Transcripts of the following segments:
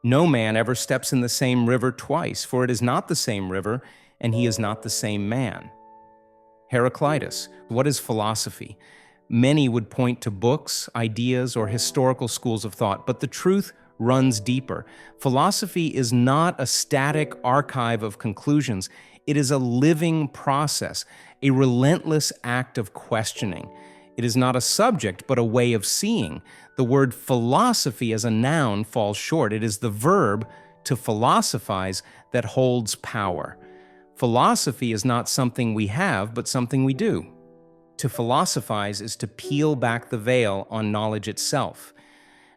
No man ever steps in the same river twice, for it is not the same river, and he is not the same man. Heraclitus, what is philosophy? Many would point to books, ideas, or historical schools of thought, but the truth runs deeper. Philosophy is not a static archive of conclusions. It is a living process, a relentless act of questioning. It is not a subject, but a way of seeing. The word philosophy as a noun falls short. It is the verb to philosophize that holds power. Philosophy is not something we have, but something we do. To philosophize is to peel back the veil on knowledge itself.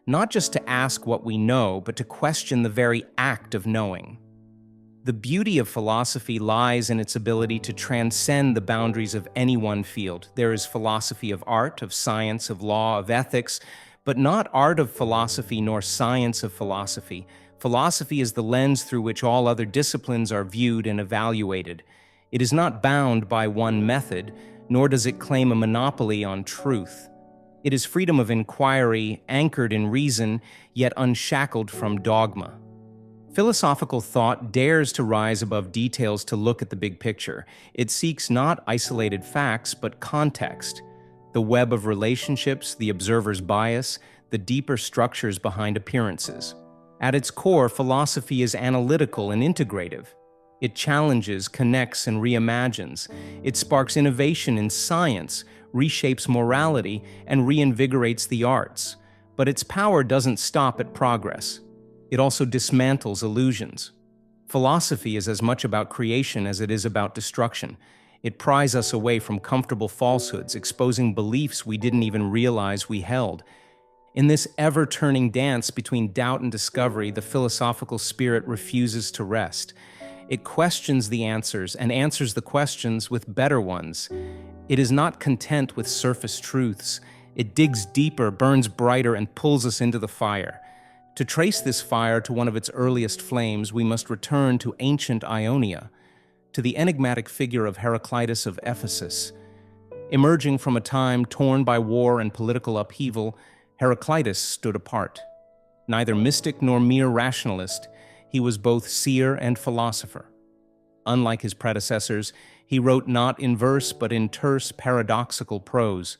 Not just to ask what we know, but to question the very act of knowing. The beauty of philosophy lies in its ability to transcend the boundaries of any one field. There is philosophy of art, of science, of law, of ethics, but not art of philosophy nor science of philosophy. Philosophy is the lens through which all other disciplines are viewed and evaluated. It is not bound by one method, nor does it claim a monopoly on truth. It is freedom of inquiry, anchored in reason, yet unshackled from dogma. Philosophical thought dares to rise above details to look at the big picture. It seeks not isolated facts, but context. The web of relationships, the observer's bias, the deeper structures behind appearances. At its core, philosophy is analytical and integrative. It challenges, connects, and reimagines. It sparks innovation in science, reshapes morality, and reinvigorates the arts. But its power doesn't stop at progress. It also dismantles illusions. Philosophy is as much about creation as it is about destruction. It pries us away from comfortable falsehoods, exposing beliefs we didn't even realize we held. In this ever-turning dance between doubt and discovery, the philosophical spirit refuses to rest. It questions the answers and answers the questions with better ones. It is not content with surface truths. It digs deeper, burns brighter, and pulls us into the fire. To trace this fire to one of its earliest flames, we must return to ancient Ionia, to the enigmatic figure of Heraclitus of Ephesus. Emerging from a time torn by war and political upheaval, Heraclitus stood apart. Neither mystic nor mere rationalist, he was both seer and philosopher. Unlike his predecessors, he wrote not in verse but in terse, paradoxical prose.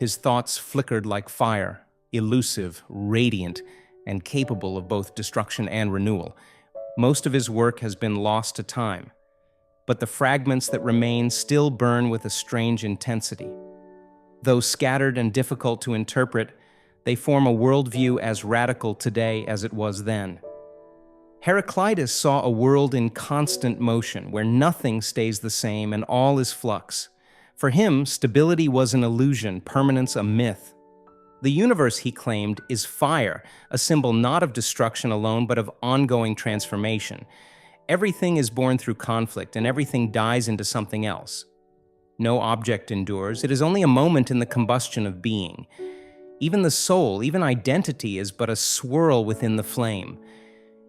His thoughts flickered like fire, elusive, radiant, and capable of both destruction and renewal. Most of his work has been lost to time, but the fragments that remain still burn with a strange intensity. Though scattered and difficult to interpret, they form a worldview as radical today as it was then. Heraclitus saw a world in constant motion, where nothing stays the same and all is flux. For him, stability was an illusion, permanence a myth. The universe, he claimed, is fire, a symbol not of destruction alone, but of ongoing transformation. Everything is born through conflict, and everything dies into something else. No object endures. It is only a moment in the combustion of being. Even the soul, even identity, is but a swirl within the flame.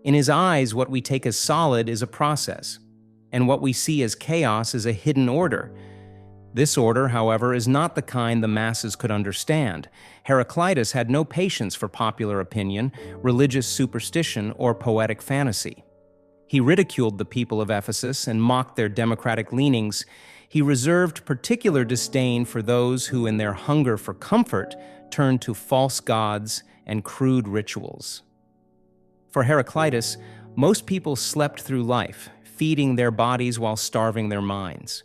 In his eyes, what we take as solid is a process, and what we see as chaos is a hidden order. This order, however, is not the kind the masses could understand. Heraclitus had no patience for popular opinion, religious superstition, or poetic fantasy. He ridiculed the people of Ephesus and mocked their democratic leanings. He reserved particular disdain for those who, in their hunger for comfort, turned to false gods and crude rituals. For Heraclitus, most people slept through life, feeding their bodies while starving their minds.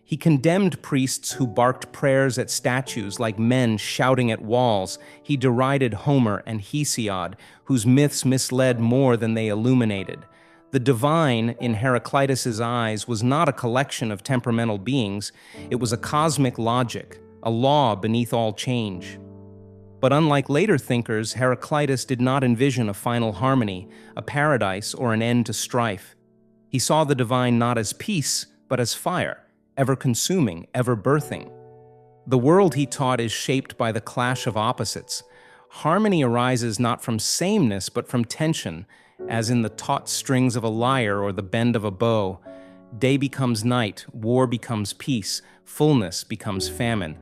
He condemned priests who barked prayers at statues like men shouting at walls. He derided Homer and Hesiod, whose myths misled more than they illuminated. The divine, in Heraclitus's eyes, was not a collection of temperamental beings. It was a cosmic logic, a law beneath all change. But unlike later thinkers, Heraclitus did not envision a final harmony, a paradise, or an end to strife. He saw the divine not as peace, but as fire, ever-consuming, ever-birthing. The world, he taught, is shaped by the clash of opposites. Harmony arises not from sameness, but from tension, as in the taut strings of a lyre or the bend of a bow. Day becomes night, war becomes peace, fullness becomes famine.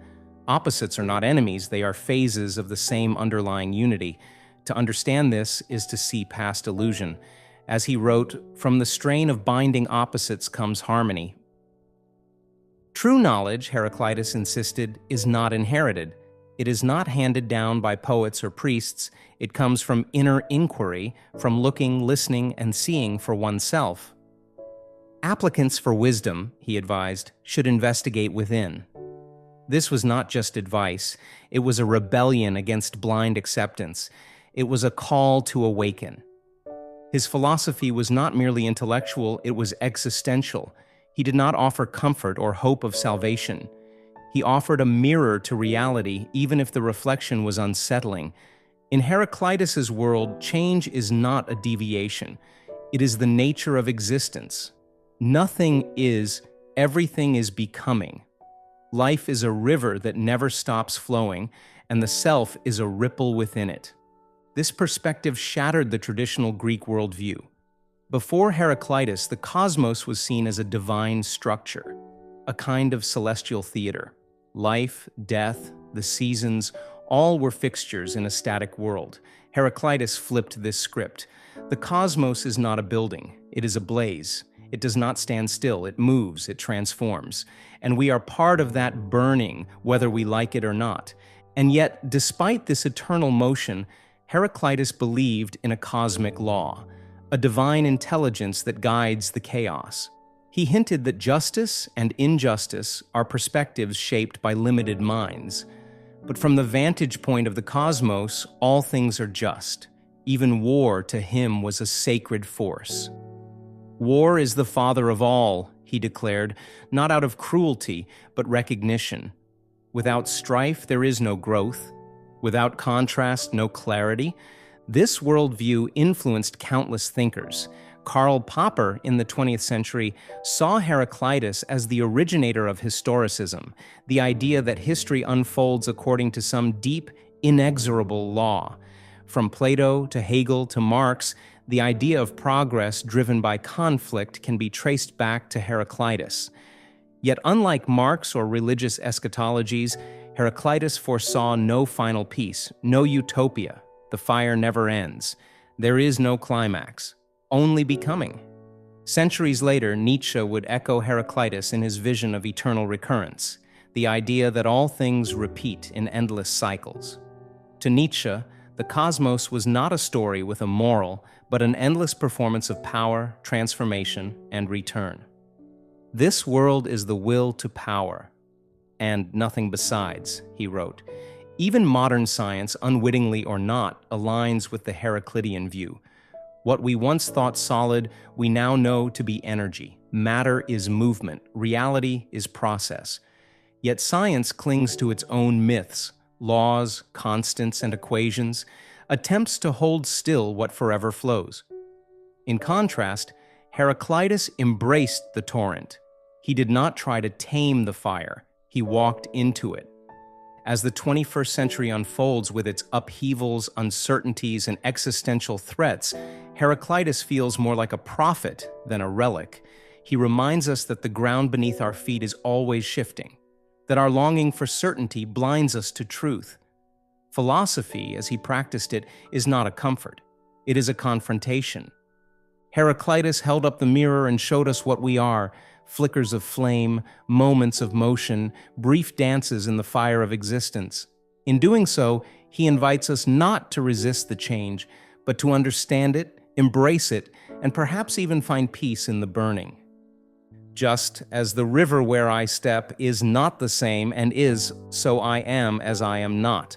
Opposites are not enemies, they are phases of the same underlying unity. To understand this is to see past illusion. As he wrote, "From the strain of binding opposites comes harmony." True knowledge, Heraclitus insisted, is not inherited. It is not handed down by poets or priests. It comes from inner inquiry, from looking, listening, and seeing for oneself. Applicants for wisdom, he advised, should investigate within. This was not just advice. It was a rebellion against blind acceptance. It was a call to awaken. His philosophy was not merely intellectual, it was existential. He did not offer comfort or hope of salvation. He offered a mirror to reality, even if the reflection was unsettling. In Heraclitus's world, change is not a deviation. It is the nature of existence. Nothing is, everything is becoming. Life is a river that never stops flowing, and the self is a ripple within it. This perspective shattered the traditional Greek worldview. Before Heraclitus, the cosmos was seen as a divine structure, a kind of celestial theater. Life, death, the seasons, all were fixtures in a static world. Heraclitus flipped this script. The cosmos is not a building, it is a blaze. It does not stand still, it moves, it transforms. And we are part of that burning, whether we like it or not. And yet, despite this eternal motion, Heraclitus believed in a cosmic law, a divine intelligence that guides the chaos. He hinted that justice and injustice are perspectives shaped by limited minds. But from the vantage point of the cosmos, all things are just. Even war to him was a sacred force. War is the father of all, he declared, not out of cruelty, but recognition. Without strife, there is no growth. Without contrast, no clarity. This worldview influenced countless thinkers. Karl Popper in the 20th century saw Heraclitus as the originator of historicism, the idea that history unfolds according to some deep, inexorable law. From Plato to Hegel to Marx, the idea of progress driven by conflict can be traced back to Heraclitus. Yet unlike Marx or religious eschatologies, Heraclitus foresaw no final peace, no utopia. The fire never ends. There is no climax, only becoming. Centuries later, Nietzsche would echo Heraclitus in his vision of eternal recurrence, the idea that all things repeat in endless cycles. To Nietzsche, the cosmos was not a story with a moral, but an endless performance of power, transformation, and return. This world is the will to power, and nothing besides, he wrote. Even modern science, unwittingly or not, aligns with the Heraclitean view. What we once thought solid, we now know to be energy. Matter is movement. Reality is process. Yet science clings to its own myths, laws, constants, and equations, attempts to hold still what forever flows. In contrast, Heraclitus embraced the torrent. He did not try to tame the fire. He walked into it. As the 21st century unfolds with its upheavals, uncertainties, and existential threats, Heraclitus feels more like a prophet than a relic. He reminds us that the ground beneath our feet is always shifting, that our longing for certainty blinds us to truth. Philosophy, as he practiced it, is not a comfort. It is a confrontation. Heraclitus held up the mirror and showed us what we are: flickers of flame, moments of motion, brief dances in the fire of existence. In doing so, he invites us not to resist the change, but to understand it, embrace it, and perhaps even find peace in the burning. Just as the river where I step is not the same and is, so I am as I am not.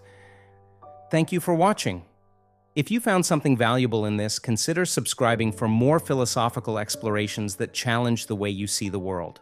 Thank you for watching. If you found something valuable in this, consider subscribing for more philosophical explorations that challenge the way you see the world.